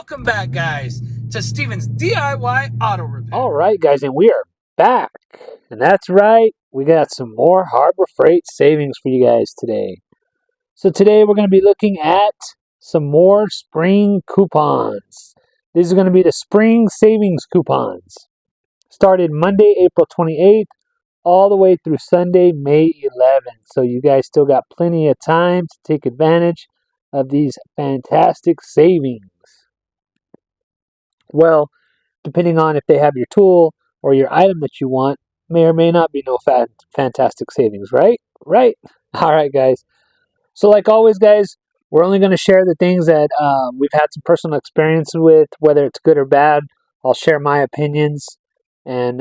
Welcome back, guys, to Steven's DIY Auto Repair. All right, guys, and we are back. And that's right, we got some more Harbor Freight savings for you guys today. So today we're going to be looking at some more spring coupons. These are going to be the spring savings coupons. Started Monday, April 28th, all the way through Sunday, May 11th. So you guys still got plenty of time to take advantage of these fantastic savings. Well, depending on if they have your tool or your item that you want, may or may not be no fantastic savings, right? Right. All right, guys. So like always, guys, we're only going to share the things that we've had some personal experience with, whether it's good or bad. I'll share my opinions and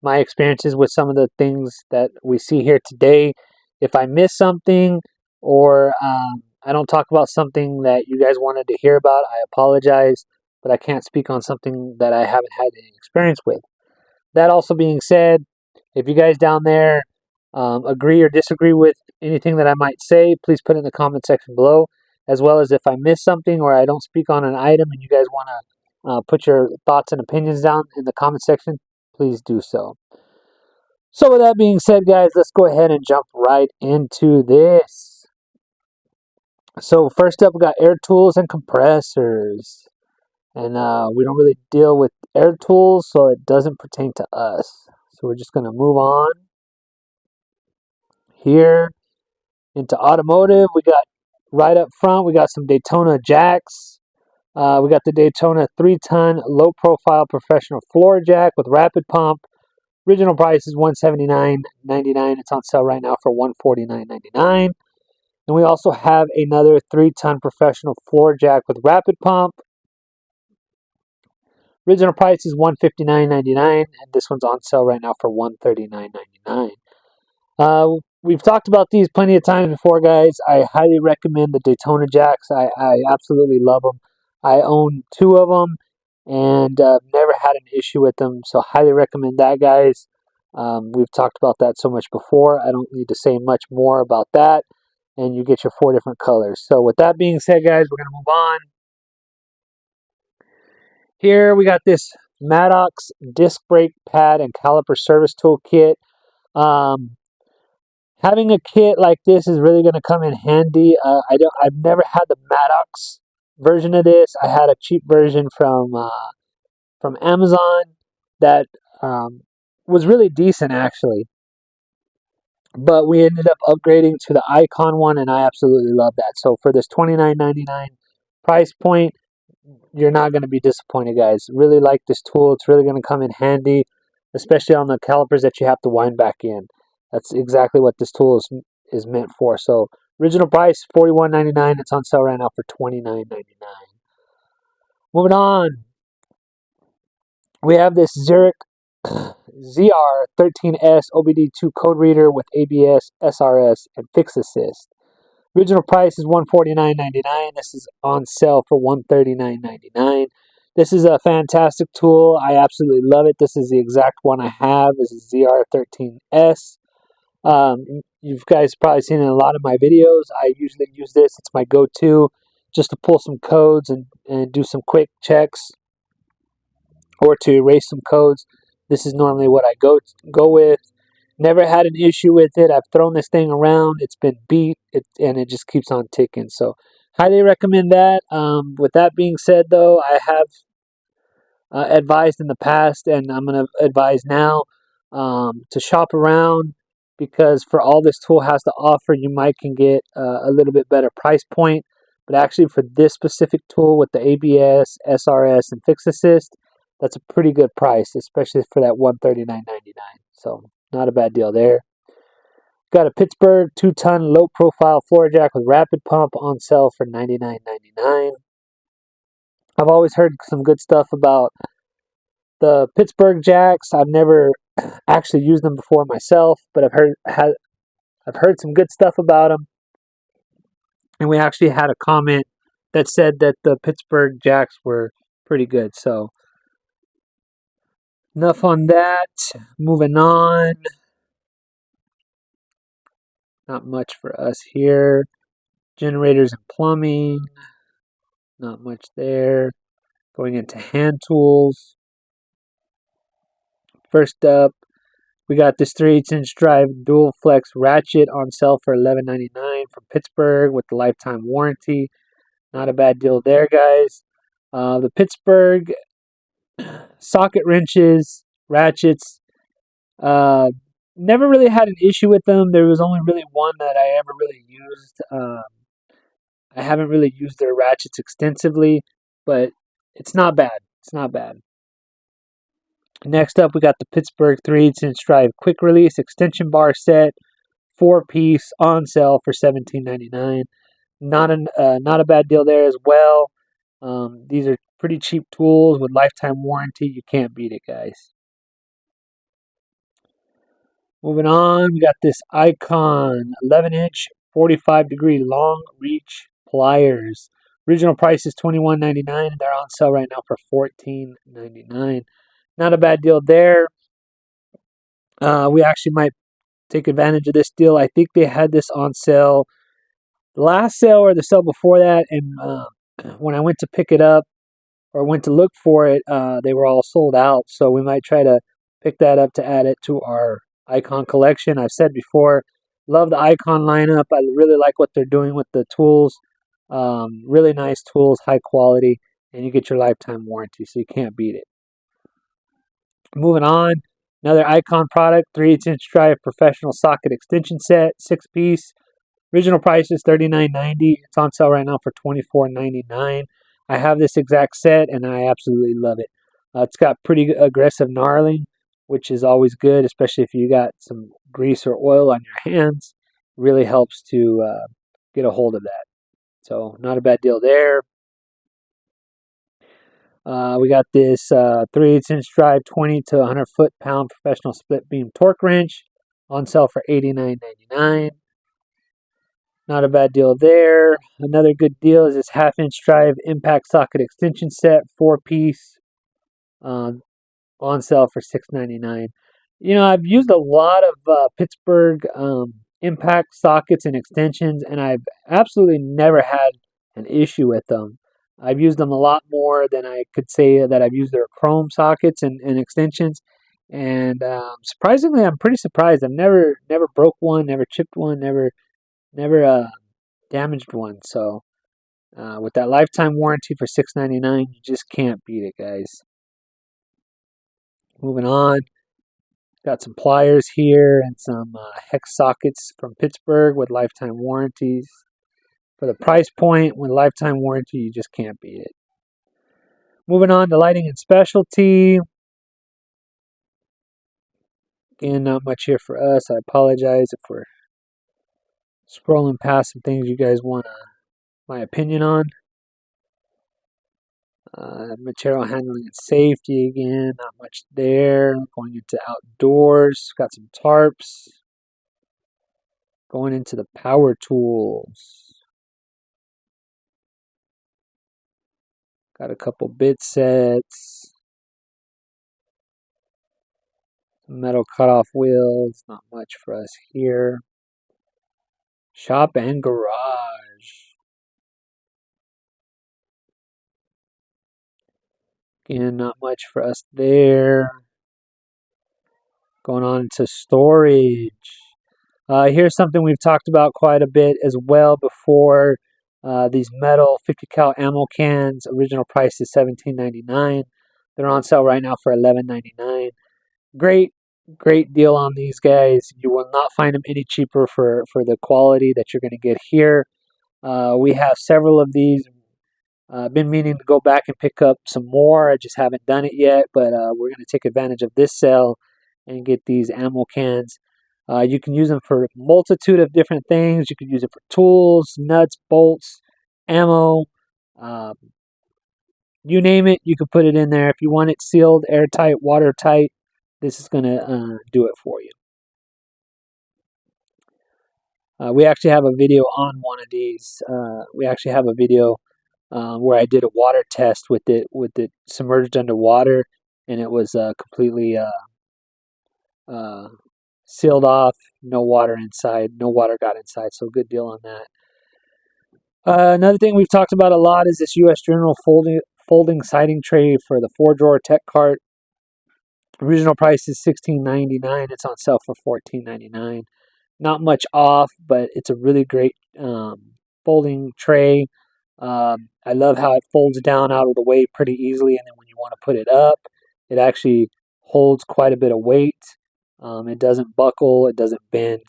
my experiences with some of the things that we see here today. If I miss something or I don't talk about something that you guys wanted to hear about, I apologize, but I can't speak on something that I haven't had any experience with. That also being said, if you guys down there agree or disagree with anything that I might say, please put it in the comment section below. As well as if I miss something or I don't speak on an item and you guys want to put your thoughts and opinions down in the comment section, please do so. So with that being said, guys, let's go ahead and jump right into this. So first up, we got air tools and compressors. And we don't really deal with air tools, so it doesn't pertain to us. So we're just going to move on here into automotive. We got right up front, we got some Daytona jacks. We got the Daytona 3-ton low-profile professional floor jack with rapid pump. Original price is $179.99. It's on sale right now for $149.99. And we also have another 3-ton professional floor jack with rapid pump. Original price is $159.99, and this one's on sale right now for $139.99. We've talked about these plenty of times before, guys. I highly recommend the Daytona jacks. I absolutely love them. I own 2 of them, and never had an issue with them, so highly recommend that, guys. We've talked about that so much before. I don't need to say much more about that, and you get your 4 different colors. So with that being said, guys, we're going to move on. Here we got this Maddox disc brake pad and caliper service tool kit. Having a kit like this is really going to come in handy. I've never had the Maddox version of this. I had a cheap version from Amazon that was really decent actually. But we ended up upgrading to the Icon one, and I absolutely love that. So for this $29.99 price point, you're not going to be disappointed, guys. Really like this tool. It's really going to come in handy, especially on the calipers that you have to wind back in. That's exactly what this tool is meant for. So original price $41.99. It's on sale right now for $29.99. Moving on, we have this Zurich ZR13S OBD2 code reader with ABS, SRS, and Fix Assist. Original price is $149.99. This is on sale for $139.99. This is a fantastic tool. I absolutely love it. This is the exact one I have. This is ZR13S. You guys probably seen it in a lot of my videos. I usually use this. It's my go-to just to pull some codes and do some quick checks or to erase some codes. This is normally what I go with. Never had an issue with it. I've thrown this thing around. It's been beat, and it just keeps on ticking. So highly recommend that. With that being said, though, I have advised in the past, and I'm going to advise now to shop around, because for all this tool has to offer, you might can get a little bit better price point. But actually for this specific tool with the ABS, SRS, and Fix Assist, that's a pretty good price, especially for that $139.99. So not a bad deal there. Got a Pittsburgh 2-ton low-profile floor jack with rapid pump on sale for $99.99. I've always heard some good stuff about the Pittsburgh jacks. I've never actually used them before myself, but I've heard some good stuff about them. And we actually had a comment that said that the Pittsburgh jacks were pretty good. So enough on that. Moving on. Not much for us here. Generators and plumbing. Not much there. Going into hand tools. First up, we got this 3/8" drive dual flex ratchet on sale for $11.99 from Pittsburgh with the lifetime warranty. Not a bad deal there, guys. The Pittsburgh socket wrenches, ratchets, never really had an issue with them. There was only really one that I ever really used. I haven't really used their ratchets extensively, but it's not bad. It's not bad. Next up, we got the Pittsburgh 3/8" drive quick release extension bar set, 4-piece on sale for $17.99. Not a bad deal there as well. These are pretty cheap tools with lifetime warranty. You can't beat it, guys. Moving on, we got this Icon 11-inch 45-degree long reach pliers. Original price is $21.99, and they're on sale right now for $14.99. Not a bad deal there. We actually might take advantage of this deal. I think they had this on sale the last sale or the sale before that, and when I went to pick it up or went to look for it, they were all sold out. So we might try to pick that up to add it to our Icon collection. I've said before, love the Icon lineup. I really like what they're doing with the tools. Really nice tools, high quality, and you get your lifetime warranty, so you can't beat it. Moving on, another Icon product, 3/8" drive professional socket extension set, 6-piece. Original price is $39.90. It's on sale right now for $24.99. I have this exact set, and I absolutely love it. It's got pretty aggressive knurling, which is always good, especially if you got some grease or oil on your hands. Really helps to get a hold of that. So not a bad deal there. We got this 3/8" drive 20 to 100 foot-pound professional split beam torque wrench on sale for $89.99. Not a bad deal there. Another good deal is this 1/2-inch drive impact socket extension set, 4-piece, on sale for $6.99. You know, I've used a lot of Pittsburgh impact sockets and extensions, and I've absolutely never had an issue with them. I've used them a lot more than I could say that I've used their chrome sockets and extensions. And surprisingly, I'm pretty surprised. I've never broke one, never chipped one, never damaged one. So with that lifetime warranty for $6.99, you just can't beat it, guys. Moving on, got some pliers here and some hex sockets from Pittsburgh with lifetime warranties. For the price point with lifetime warranty, you just can't beat it. Moving on to lighting and specialty. Again, not much here for us. I apologize if we're scrolling past some things you guys want my opinion on. Material handling and safety, again, not much there. Going into outdoors, got some tarps. Going into the power tools. Got a couple bit sets. Metal cutoff wheels, not much for us here. Shop and garage. Again, not much for us there. Going on to storage. Here's something we've talked about quite a bit as well before. These metal 50 cal ammo cans. Original price is $17.99. They're on sale right now for $11.99. Great deal on these guys. You will not find them any cheaper for the quality that you're going to get here. We have several of these. I've been meaning to go back and pick up some more. I just haven't done it yet, but we're going to take advantage of this sale and get these ammo cans. You can use them for a multitude of different things. You can use it for tools, nuts, bolts, ammo, you name it, you can put it in there. If you want it sealed, airtight, watertight, this is going to do it for you. We actually have a video on one of these. We actually have a video where I did a water test with it submerged underwater, and it was completely sealed off, no water inside, no water got inside, so good deal on that. Another thing we've talked about a lot is this U.S. General folding siding tray for the 4-drawer tech cart. Original price is $16.99. It's on sale for $14.99. Not much off, but it's a really great folding tray. I love how it folds down out of the way pretty easily, and then when you want to put it up, it actually holds quite a bit of weight. It doesn't buckle, it doesn't bend,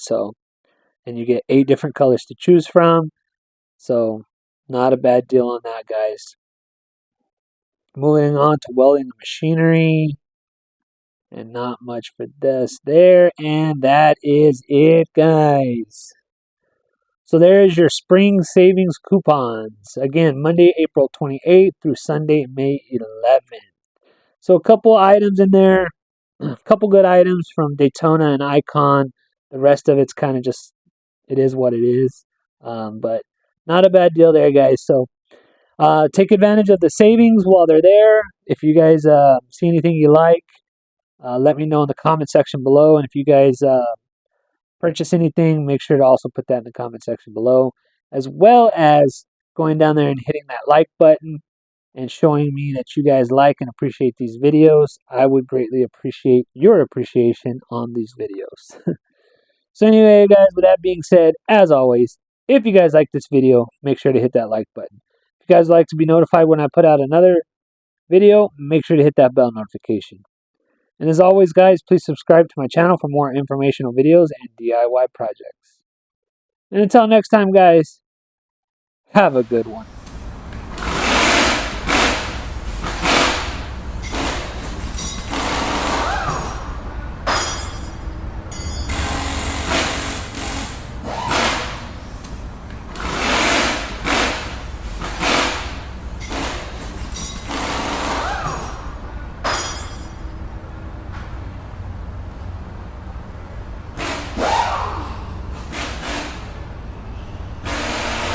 and you get 8 different colors to choose from. So, not a bad deal on that, guys. Moving on to welding the machinery. And not much for this there. And that is it, guys. So there's your spring savings coupons. Again, Monday, April 28th through Sunday, May 11th. So a couple items in there. A couple good items from Daytona and Icon. The rest of it's kind of just, it is what it is. But not a bad deal there, guys. So take advantage of the savings while they're there. If you guys see anything you like, let me know in the comment section below. And if you guys purchase anything, make sure to also put that in the comment section below, as well as going down there and hitting that like button and showing me that you guys like and appreciate these videos. I would greatly appreciate your appreciation on these videos. So anyway, guys, with that being said, as always, if you guys like this video, make sure to hit that like button. If you guys like to be notified when I put out another video, make sure to hit that bell notification. And as always, guys, please subscribe to my channel for more informational videos and DIY projects. And until next time, guys, have a good one.